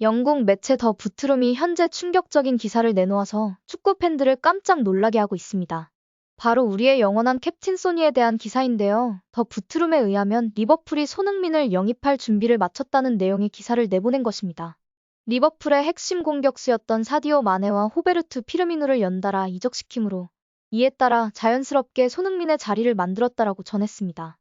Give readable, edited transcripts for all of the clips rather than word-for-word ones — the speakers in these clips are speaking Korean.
영국 매체 더 부트룸이 현재 충격적인 기사를 내놓아서 축구 팬들을 깜짝 놀라게 하고 있습니다. 바로 우리의 영원한 캡틴 소니에 대한 기사인데요. 더 부트룸에 의하면 리버풀이 손흥민을 영입할 준비를 마쳤다는 내용의 기사를 내보낸 것입니다. 리버풀의 핵심 공격수였던 사디오 마네와 호베르투 피르미누를 연달아 이적시키므로 이에 따라 자연스럽게 손흥민의 자리를 만들었다라고 전했습니다.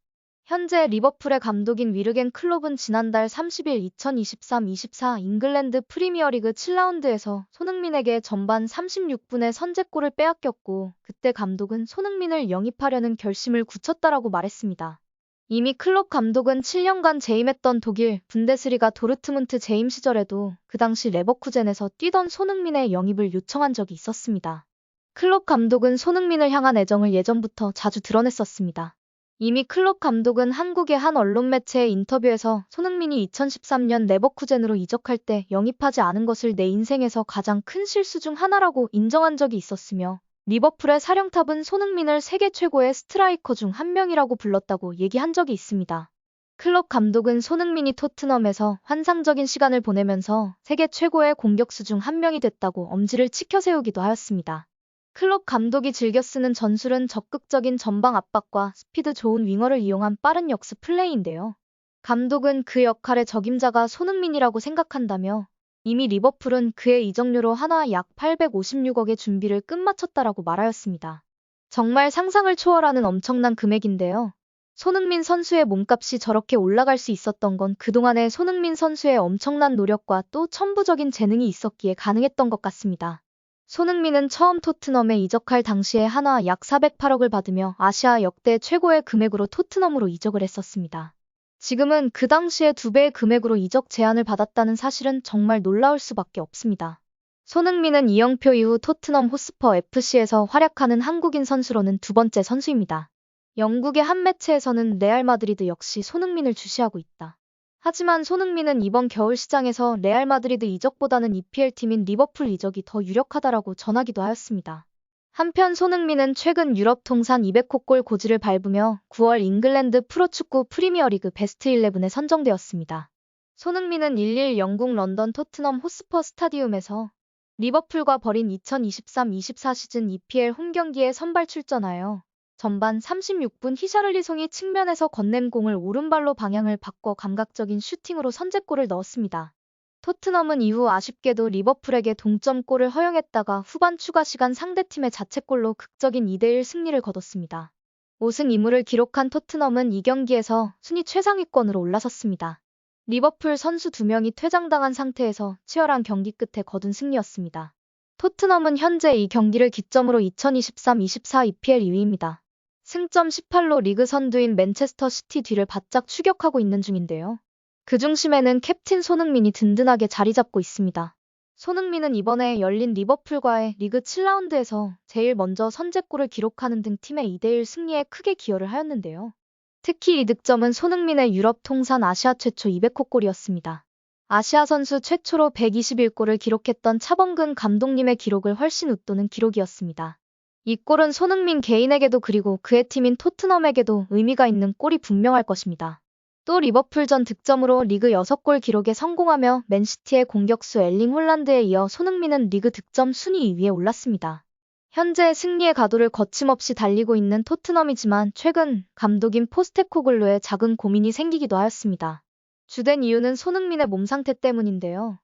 현재 리버풀의 감독인 위르겐 클롭은 지난달 30일 2023-24 잉글랜드 프리미어리그 7라운드에서 손흥민에게 전반 36분에 선제골을 빼앗겼고 그때 감독은 손흥민을 영입하려는 결심을 굳혔다라고 말했습니다. 이미 클롭 감독은 7년간 재임했던 독일 분데스리가 도르트문트 재임 시절에도 그 당시 레버쿠젠에서 뛰던 손흥민의 영입을 요청한 적이 있었습니다. 클롭 감독은 손흥민을 향한 애정을 예전부터 자주 드러냈었습니다. 이미 클롭 감독은 한국의 한 언론 매체의 인터뷰에서 손흥민이 2013년 레버쿠젠으로 이적할 때 영입하지 않은 것을 내 인생에서 가장 큰 실수 중 하나라고 인정한 적이 있었으며 리버풀의 사령탑은 손흥민을 세계 최고의 스트라이커 중 한 명이라고 불렀다고 얘기한 적이 있습니다. 클롭 감독은 손흥민이 토트넘에서 환상적인 시간을 보내면서 세계 최고의 공격수 중 한 명이 됐다고 엄지를 치켜 세우기도 하였습니다. 클롭 감독이 즐겨 쓰는 전술은 적극적인 전방 압박과 스피드 좋은 윙어를 이용한 빠른 역습 플레이인데요. 감독은 그 역할의 적임자가 손흥민이라고 생각한다며 이미 리버풀은 그의 이적료로 하나 약 856억의 준비를 끝마쳤다라고 말하였습니다. 정말 상상을 초월하는 엄청난 금액인데요. 손흥민 선수의 몸값이 저렇게 올라갈 수 있었던 건 그동안의 손흥민 선수의 엄청난 노력과 또 천부적인 재능이 있었기에 가능했던 것 같습니다. 손흥민은 처음 토트넘에 이적할 당시에 한화 약 408억을 받으며 아시아 역대 최고의 금액으로 토트넘으로 이적을 했었습니다. 지금은 그 당시에 2배의 금액으로 이적 제안을 받았다는 사실은 정말 놀라울 수밖에 없습니다. 손흥민은 이영표 이후 토트넘 호스퍼 FC에서 활약하는 한국인 선수로는 두 번째 선수입니다. 영국의 한 매체에서는 레알 마드리드 역시 손흥민을 주시하고 있다. 하지만 손흥민은 이번 겨울 시장에서 레알 마드리드 이적보다는 EPL팀인 리버풀 이적이 더 유력하다라고 전하기도 하였습니다. 한편 손흥민은 최근 유럽 통산 200호 골 고지를 밟으며 9월 잉글랜드 프로축구 프리미어리그 베스트 11에 선정되었습니다. 손흥민은 1일 영국 런던 토트넘 호스퍼 스타디움에서 리버풀과 벌인 2023-24 시즌 EPL 홈경기에 선발 출전하여 전반 36분 히샤를리송이 측면에서 건넨 공을 오른발로 방향을 바꿔 감각적인 슈팅으로 선제골을 넣었습니다. 토트넘은 이후 아쉽게도 리버풀에게 동점골을 허용했다가 후반 추가 시간 상대팀의 자책골로 극적인 2대1 승리를 거뒀습니다. 5승 2무를 기록한 토트넘은 이 경기에서 순위 최상위권으로 올라섰습니다. 리버풀 선수 2명이 퇴장당한 상태에서 치열한 경기 끝에 거둔 승리였습니다. 토트넘은 현재 이 경기를 기점으로 2023-24 EPL 2위입니다. 승점 18로 리그 선두인 맨체스터 시티 뒤를 바짝 추격하고 있는 중인데요. 그 중심에는 캡틴 손흥민이 든든하게 자리 잡고 있습니다. 손흥민은 이번에 열린 리버풀과의 리그 7라운드에서 제일 먼저 선제골을 기록하는 등 팀의 2대1 승리에 크게 기여를 하였는데요. 특히 이 득점은 손흥민의 유럽 통산 아시아 최초 200호 골이었습니다. 아시아 선수 최초로 121골을 기록했던 차범근 감독님의 기록을 훨씬 웃도는 기록이었습니다. 이 골은 손흥민 개인에게도 그리고 그의 팀인 토트넘에게도 의미가 있는 골이 분명할 것입니다. 또 리버풀전 득점으로 리그 6골 기록에 성공하며 맨시티의 공격수 엘링 홀란드에 이어 손흥민은 리그 득점 순위 2위에 올랐습니다. 현재 승리의 가도를 거침없이 달리고 있는 토트넘이지만 최근 감독인 포스테코글루에 작은 고민이 생기기도 하였습니다. 주된 이유는 손흥민의 몸 상태 때문인데요.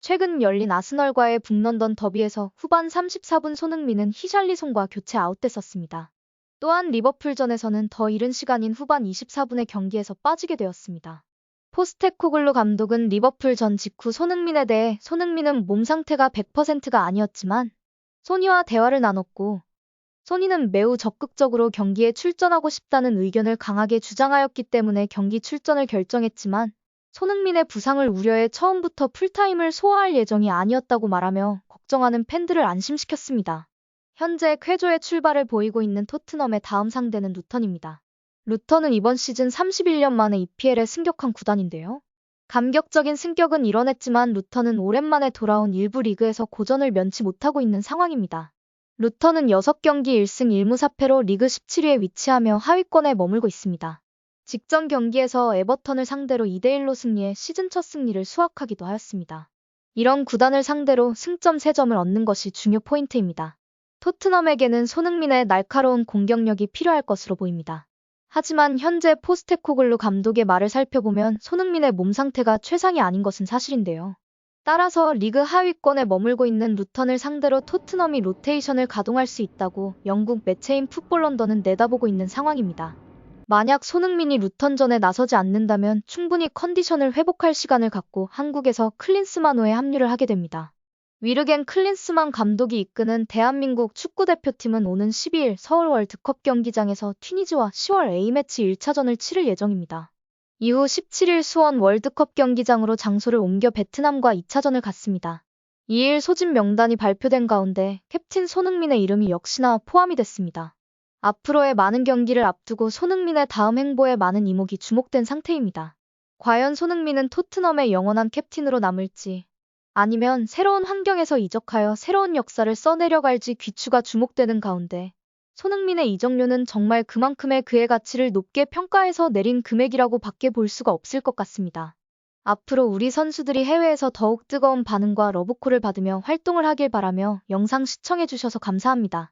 최근 열린 아스널과의 북런던 더비에서 후반 34분 손흥민은 히샬리송과 교체 아웃됐었습니다. 또한 리버풀전에서는 더 이른 시간인 후반 24분의 경기에서 빠지게 되었습니다. 포스테코글루 감독은 리버풀전 직후 손흥민에 대해 손흥민은 몸 상태가 100%가 아니었지만 소니와 대화를 나눴고 소니는 매우 적극적으로 경기에 출전하고 싶다는 의견을 강하게 주장하였기 때문에 경기 출전을 결정했지만 손흥민의 부상을 우려해 처음부터 풀타임을 소화할 예정이 아니었다고 말하며 걱정하는 팬들을 안심시켰습니다. 현재 쾌조의 출발을 보이고 있는 토트넘의 다음 상대는 루턴입니다. 루턴은 이번 시즌 31년 만에 EPL에 승격한 구단인데요. 감격적인 승격은 이뤄냈지만 루턴은 오랜만에 돌아온 일부 리그에서 고전을 면치 못하고 있는 상황입니다. 루턴은 6경기 1승 1무 4패로 리그 17위에 위치하며 하위권에 머물고 있습니다. 직전 경기에서 에버턴을 상대로 2대1로 승리해 시즌 첫 승리를 수확하기도 하였습니다. 이런 구단을 상대로 승점 3점을 얻는 것이 중요 포인트입니다. 토트넘에게는 손흥민의 날카로운 공격력이 필요할 것으로 보입니다. 하지만 현재 포스테코글루 감독의 말을 살펴보면 손흥민의 몸 상태가 최상이 아닌 것은 사실인데요. 따라서 리그 하위권에 머물고 있는 루턴을 상대로 토트넘이 로테이션을 가동할 수 있다고 영국 매체인 풋볼 런던은 내다보고 있는 상황입니다. 만약 손흥민이 루턴전에 나서지 않는다면 충분히 컨디션을 회복할 시간을 갖고 한국에서 클린스만호에 합류를 하게 됩니다. 위르겐 클린스만 감독이 이끄는 대한민국 축구대표팀은 오는 12일 서울 월드컵 경기장에서 튀니지와 10월 A매치 1차전을 치를 예정입니다. 이후 17일 수원 월드컵 경기장으로 장소를 옮겨 베트남과 2차전을 갖습니다. 2일 소집 명단이 발표된 가운데 캡틴 손흥민의 이름이 역시나 포함이 됐습니다. 앞으로의 많은 경기를 앞두고 손흥민의 다음 행보에 많은 이목이 주목된 상태입니다. 과연 손흥민은 토트넘의 영원한 캡틴으로 남을지 아니면 새로운 환경에서 이적하여 새로운 역사를 써내려갈지 귀추가 주목되는 가운데 손흥민의 이적료는 정말 그만큼의 그의 가치를 높게 평가해서 내린 금액이라고 밖에 볼 수가 없을 것 같습니다. 앞으로 우리 선수들이 해외에서 더욱 뜨거운 반응과 러브콜을 받으며 활동을 하길 바라며 영상 시청해주셔서 감사합니다.